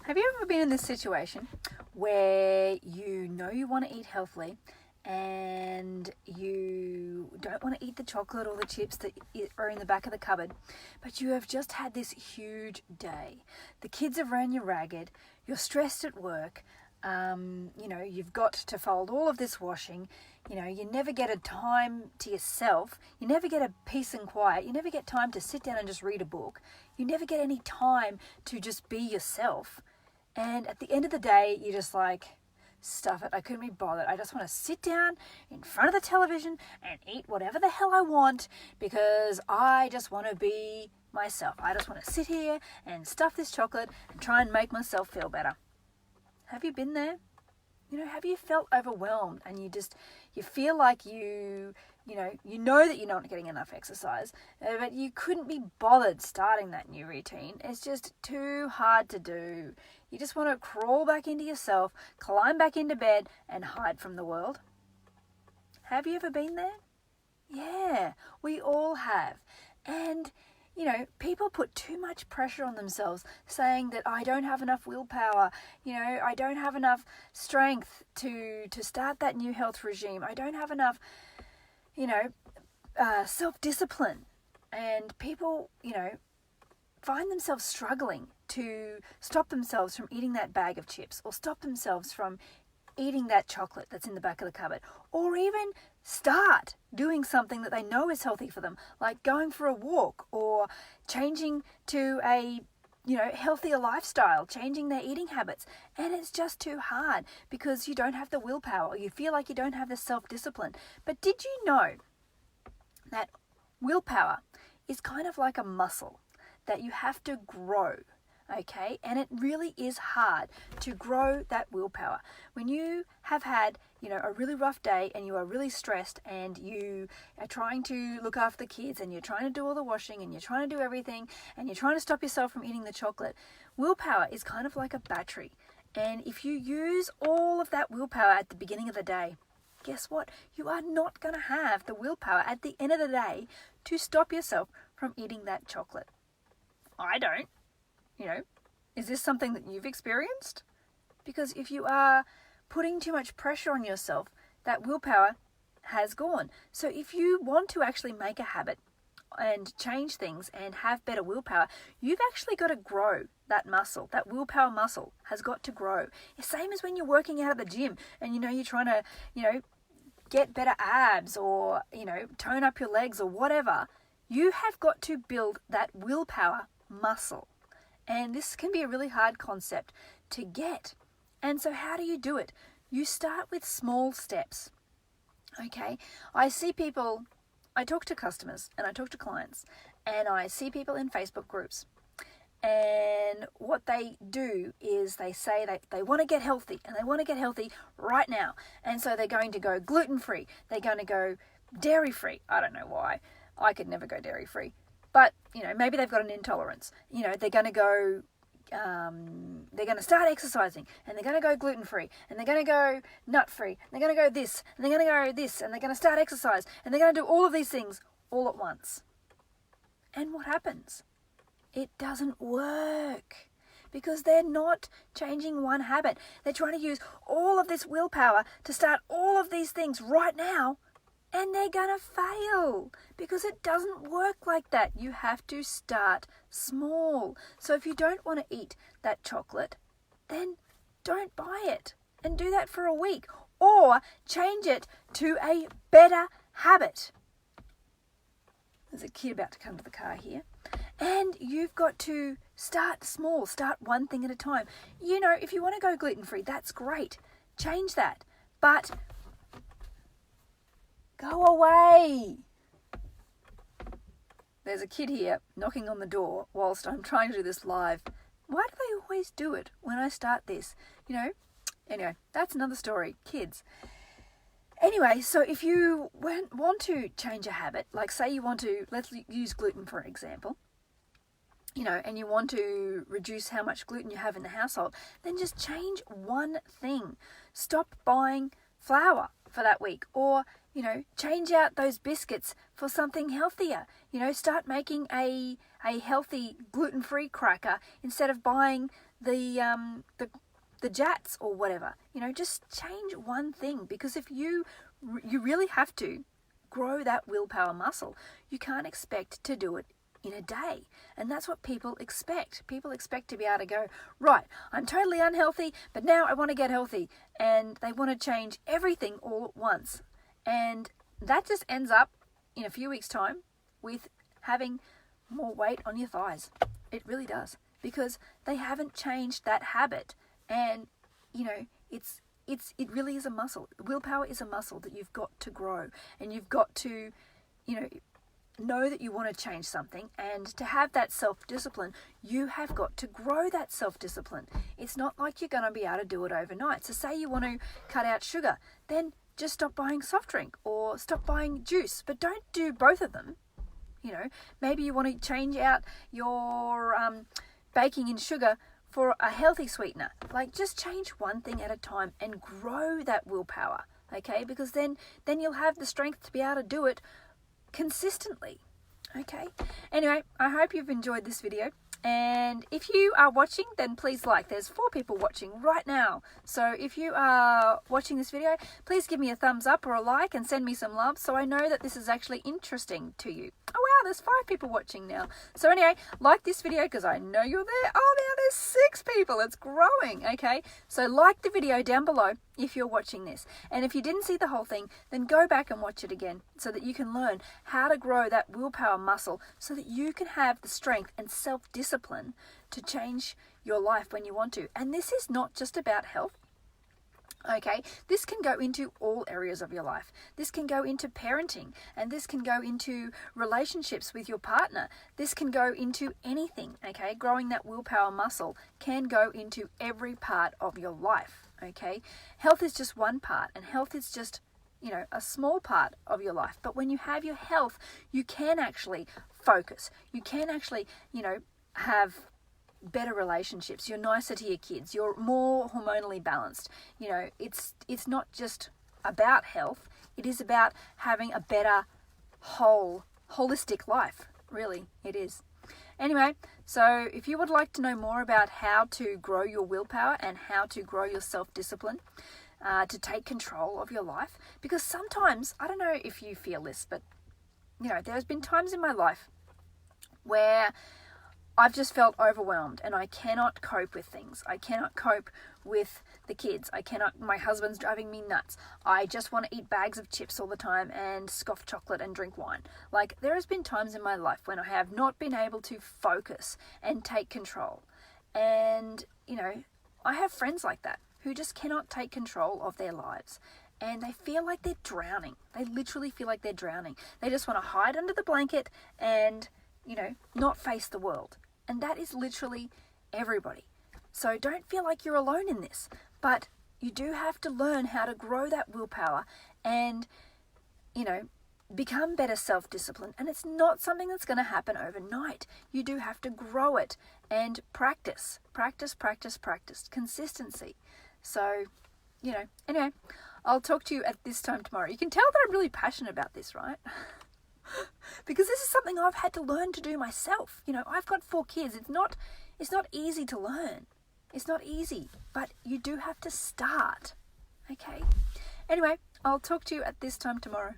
Have you ever been in this situation where you know you want to eat healthily and you don't want to eat the chocolate or the chips that are in the back of the cupboard, but you have just had this huge day? The kids have ran you ragged, you're stressed at work, you've got to fold all of this washing, you never get a time to yourself, you never get a peace and quiet, you never get time to sit down and just read a book, you never get any time to just be yourself. And at the end of the day, you're just like, stuff it, I couldn't be bothered. I just want to sit down in front of the television and eat whatever the hell I want because I just want to be myself. I just want to sit here and stuff this chocolate and try and make myself feel better. Have you been there? Have you felt overwhelmed and you feel like you know that you're not getting enough exercise, but you couldn't be bothered starting that new routine. It's just too hard to do. You just want to crawl back into yourself, climb back into bed and hide from the world. Have you ever been there? Yeah, we all have. And people put too much pressure on themselves saying that I don't have enough willpower, I don't have enough strength to start that new health regime. I don't have enough, self-discipline. And people, find themselves struggling to stop themselves from eating that bag of chips or stop themselves from eating that chocolate that's in the back of the cupboard, or even start doing something that they know is healthy for them, like going for a walk or changing to a healthier lifestyle, changing their eating habits. And it's just too hard because you don't have the willpower or you feel like you don't have the self-discipline. But did you know that willpower is kind of like a muscle that you have to grow? Okay, and it really is hard to grow that willpower. When you have had, a really rough day and you are really stressed and you are trying to look after the kids and you're trying to do all the washing and you're trying to do everything and you're trying to stop yourself from eating the chocolate, willpower is kind of like a battery. And if you use all of that willpower at the beginning of the day, guess what? You are not going to have the willpower at the end of the day to stop yourself from eating that chocolate. I don't. Is this something that you've experienced? Because if you are putting too much pressure on yourself, that willpower has gone. So if you want to actually make a habit and change things and have better willpower, you've actually got to grow that muscle. That willpower muscle has got to grow. It's the same as when you're working out at the gym and you're trying to, get better abs or, tone up your legs or whatever. You have got to build that willpower muscle. And this can be a really hard concept to get. And so how do you do it? You start with small steps. Okay? I talk to customers and I talk to clients and I see people in Facebook groups. And what they do is they say that they want to get healthy and they want to get healthy right now. And so they're going to go gluten-free. They're going to go dairy-free. I don't know why. I could never go dairy-free. But, maybe they've got an intolerance. They're going to go, they're going to start exercising and they're going to go gluten-free and they're going to go nut-free. And they're going to go this and they're going to go this and they're going to start exercise and they're going to do all of these things all at once. And what happens? It doesn't work because they're not changing one habit. They're trying to use all of this willpower to start all of these things right now. And they're going to fail because it doesn't work like that. You have to start small. So if you don't want to eat that chocolate, then don't buy it and do that for a week or change it to a better habit. There's a kid about to come to the car here. And you've got to start small, start one thing at a time. If you want to go gluten-free, that's great. Change that. But go away. There's a kid here knocking on the door whilst I'm trying to do this live. Why do they always do it when I start this? Anyway, that's another story. Kids. Anyway, so if you want to change a habit, like say you want to, let's use gluten for example, and you want to reduce how much gluten you have in the household, then just change one thing. Stop buying flour for that week, or change out those biscuits for something healthier. Start making a healthy gluten-free cracker instead of buying the jats or whatever. You know, just change one thing, because if you really have to grow that willpower muscle, you can't expect to do it in a day. And that's what people expect. People expect to be able to go, right, I'm totally unhealthy, but now I want to get healthy. And they want to change everything all at once. And that just ends up in a few weeks' time with having more weight on your thighs. It really does, because they haven't changed that habit. And, you know, it really is a muscle. Willpower is a muscle that you've got to grow, and you've got to, you know that you want to change something, and to have that self-discipline, you have got to grow that self-discipline. It's not like you're going to be able to do it overnight. So say you want to cut out sugar, then just stop buying soft drink or stop buying juice, but don't do both of them. You know, maybe you want to change out your baking in sugar for a healthy sweetener. Like, just change one thing at a time and grow that willpower, okay? Because then you'll have the strength to be able to do it consistently, okay? Anyway, I hope you've enjoyed this video. And if you are watching, then please like. There's 4 people watching right now. So if you are watching this video, please give me a thumbs up or a like and send me some love, so I know that this is actually interesting to you. Oh wow, there's 5 people watching now. So anyway, like this video because I know you're there. Oh, now there's 6 people. It's growing, okay? So like the video down below if you're watching this. And if you didn't see the whole thing, then go back and watch it again so that you can learn how to grow that willpower muscle so that you can have the strength and self-discipline to change your life when you want to. And this is not just about health. Okay, this can go into all areas of your life. This can go into parenting, and this can go into relationships with your partner. This can go into anything, okay? Growing that willpower muscle can go into every part of your life, okay? Health is just one part, and health is just, you know, a small part of your life. But when you have your health, you can actually focus. You can actually, you know, have better relationships, you're nicer to your kids, you're more hormonally balanced. You know, it's not just about health, it is about having a better holistic life. Really, it is. Anyway, so if you would like to know more about how to grow your willpower and how to grow your self-discipline, to take control of your life, because sometimes, I don't know if you feel this, but, you know, there's been times in my life where I've just felt overwhelmed and I cannot cope with things. I cannot cope with the kids. My husband's driving me nuts. I just want to eat bags of chips all the time and scoff chocolate and drink wine. Like, there has been times in my life when I have not been able to focus and take control. And, you know, I have friends like that who just cannot take control of their lives. And they feel like they're drowning. They literally feel like they're drowning. They just want to hide under the blanket and, you know, not face the world. And that is literally everybody. So don't feel like you're alone in this. But you do have to learn how to grow that willpower and, you know, become better self-disciplined. And it's not something that's going to happen overnight. You do have to grow it and practice. Consistency. So, you know, anyway, I'll talk to you at this time tomorrow. You can tell that I'm really passionate about this, right? Because this is something I've had to learn to do myself. You know, I've got 4 kids. It's not easy to learn. It's not easy, but you do have to start. Okay? Anyway, I'll talk to you at this time tomorrow.